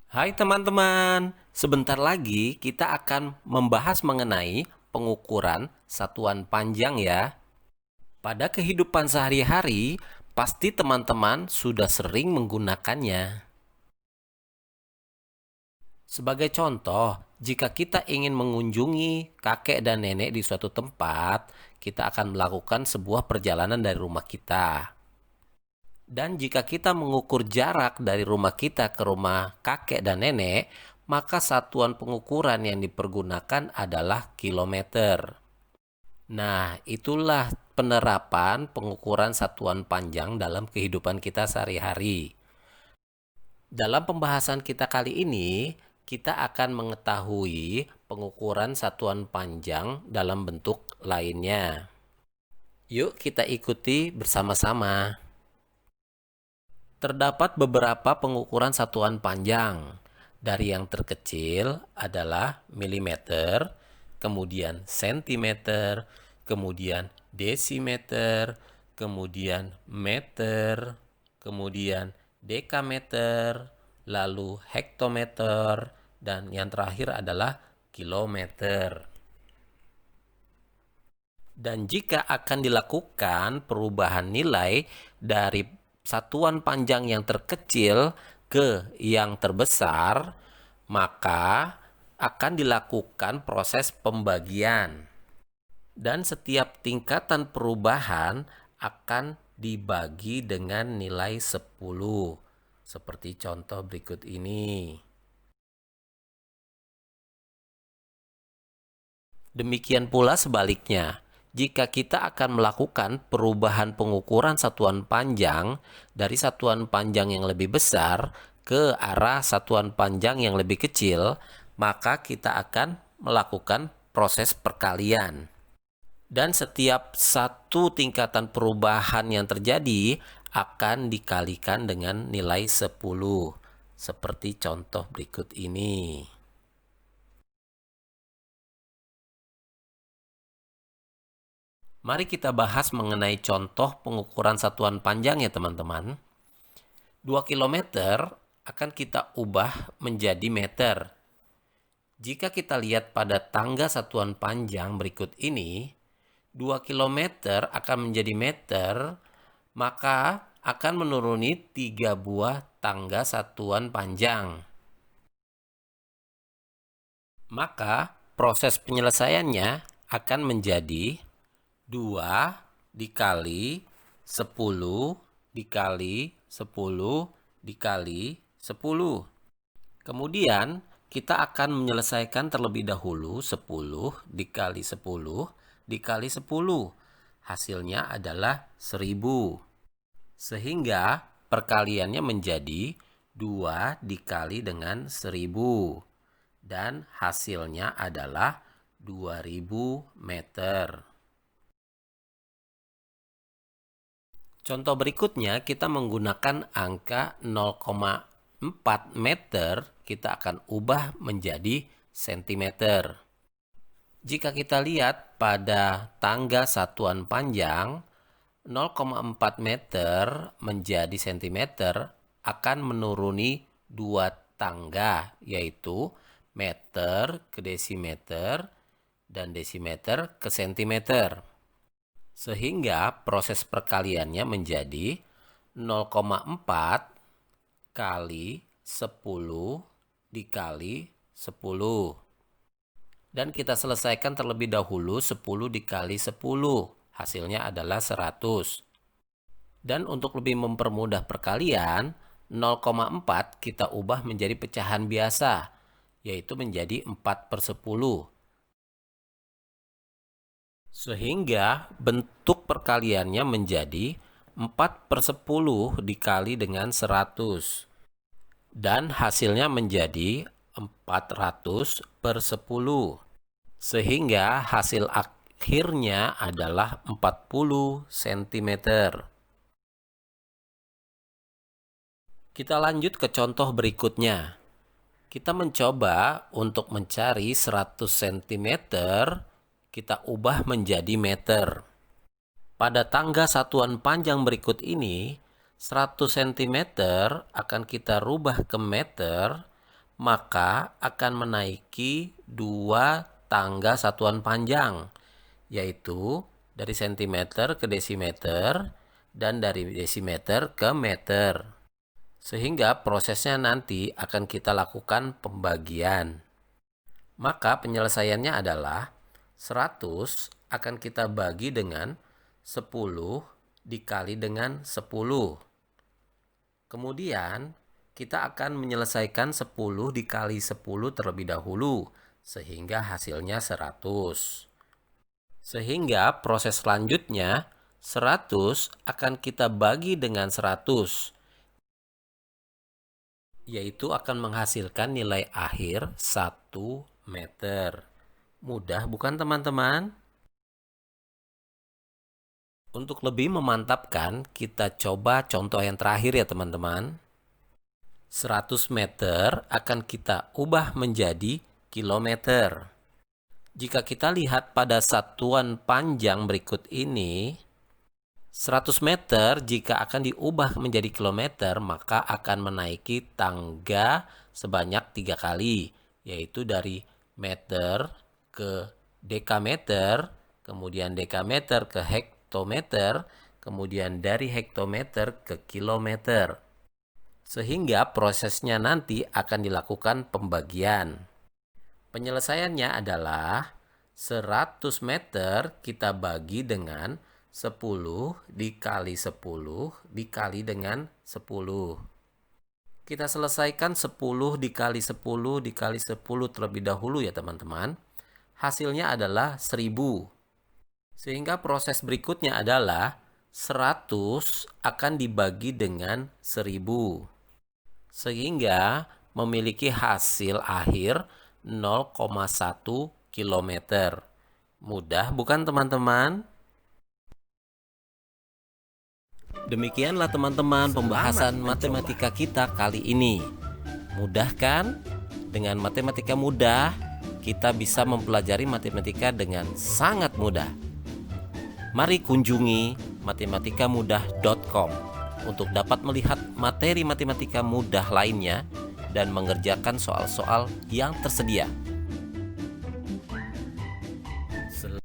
Hai teman-teman, sebentar lagi kita akan membahas mengenai pengukuran satuan panjang ya. Pada kehidupan sehari-hari, pasti teman-teman sudah sering menggunakannya. Sebagai contoh, jika kita ingin mengunjungi kakek dan nenek di suatu tempat, kita akan melakukan sebuah perjalanan dari rumah kita. Dan jika kita mengukur jarak dari rumah kita ke rumah kakek dan nenek, maka satuan pengukuran yang dipergunakan adalah kilometer. Nah, itulah penerapan pengukuran satuan panjang dalam kehidupan kita sehari-hari. Dalam pembahasan kita kali ini, kita akan mengetahui pengukuran satuan panjang dalam bentuk lainnya. Yuk kita ikuti bersama-sama. Terdapat beberapa pengukuran satuan panjang. Dari yang terkecil adalah milimeter, kemudian sentimeter, kemudian desimeter, kemudian meter, kemudian dekameter, lalu hektometer, dan yang terakhir adalah kilometer. Dan jika akan dilakukan perubahan nilai dari satuan panjang yang terkecil ke yang terbesar, maka akan dilakukan proses pembagian. Dan setiap tingkatan perubahan akan dibagi dengan nilai 10. Seperti contoh berikut ini. Demikian pula sebaliknya, jika kita akan melakukan perubahan pengukuran satuan panjang dari satuan panjang yang lebih besar ke arah satuan panjang yang lebih kecil, maka kita akan melakukan proses perkalian. Dan setiap satu tingkatan perubahan yang terjadi akan dikalikan dengan nilai 10, seperti contoh berikut ini. Mari kita bahas mengenai contoh pengukuran satuan panjang ya teman-teman. 2 km akan kita ubah menjadi meter. Jika kita lihat pada tangga satuan panjang berikut ini, 2 km akan menjadi meter, maka akan menuruni 3 buah tangga satuan panjang. Maka proses penyelesaiannya akan menjadi 2 dikali 10 dikali 10 dikali 10. Kemudian kita akan menyelesaikan terlebih dahulu 10 dikali 10 dikali 10. Hasilnya adalah 1000. Sehingga perkaliannya menjadi 2 dikali dengan 1000. Dan hasilnya adalah 2000 meter. Contoh berikutnya, kita menggunakan angka 0,4 meter, kita akan ubah menjadi sentimeter. Jika kita lihat pada tangga satuan panjang, 0,4 meter menjadi sentimeter akan menuruni 2 tangga, yaitu meter ke desimeter dan desimeter ke sentimeter. Sehingga proses perkaliannya menjadi 0,4 kali 10 dikali 10. Dan kita selesaikan terlebih dahulu 10 dikali 10. Hasilnya adalah 100. Dan untuk lebih mempermudah perkalian, 0,4 kita ubah menjadi pecahan biasa, yaitu menjadi 4/10. Sehingga bentuk perkaliannya menjadi 4/10 dikali dengan 100. Dan hasilnya menjadi 400/10. Sehingga hasil akhirnya adalah 40 cm. Kita lanjut ke contoh berikutnya. Kita mencoba untuk mencari 100 cm, kita ubah menjadi meter. Pada tangga satuan panjang berikut ini, 100 cm akan kita rubah ke meter, maka akan menaiki 2 tangga satuan panjang, yaitu dari sentimeter ke desimeter dan dari desimeter ke meter. Sehingga prosesnya nanti akan kita lakukan pembagian. Maka penyelesaiannya adalah 100 akan kita bagi dengan 10 dikali dengan 10. Kemudian kita akan menyelesaikan 10 dikali 10 terlebih dahulu, sehingga hasilnya 100. Sehingga proses selanjutnya 100 akan kita bagi dengan 100, yaitu akan menghasilkan nilai akhir 1 meter. Mudah bukan teman-teman? Untuk lebih memantapkan, kita coba contoh yang terakhir ya teman-teman. 100 meter akan kita ubah menjadi kilometer. Jika kita lihat pada satuan panjang berikut ini, 100 meter jika akan diubah menjadi kilometer, maka akan menaiki tangga sebanyak 3 kali, yaitu dari meter ke dekameter, kemudian dekameter ke hektometer, kemudian dari hektometer ke kilometer. Sehingga prosesnya nanti akan dilakukan pembagian. Penyelesaiannya adalah 100 meter kita bagi dengan 10 dikali 10 dikali dengan 10. Kita selesaikan 10 dikali 10 dikali 10 terlebih dahulu ya teman-teman. Hasilnya adalah 1000. Sehingga proses berikutnya adalah 100 akan dibagi dengan 1000. Sehingga memiliki hasil akhir 0,1 kilometer. Mudah bukan teman-teman? Demikianlah teman-teman pembahasan matematika kita kali ini. Mudah kan? Dengan matematika mudah, kita bisa mempelajari matematika dengan sangat mudah. Mari kunjungi matematikamudah.com untuk dapat melihat materi matematika mudah lainnya dan mengerjakan soal-soal yang tersedia.